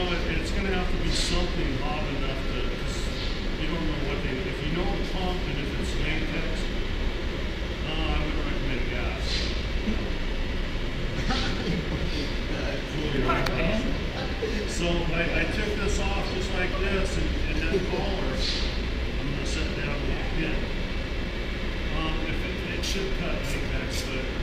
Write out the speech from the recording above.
know, it's going to have to be something hot enough to, you don't know what they, if you know the pump and if it's latex, I would recommend gas. So I took this off just like this, and that collar, I'm going to set down a little pin. If it should cut latex, but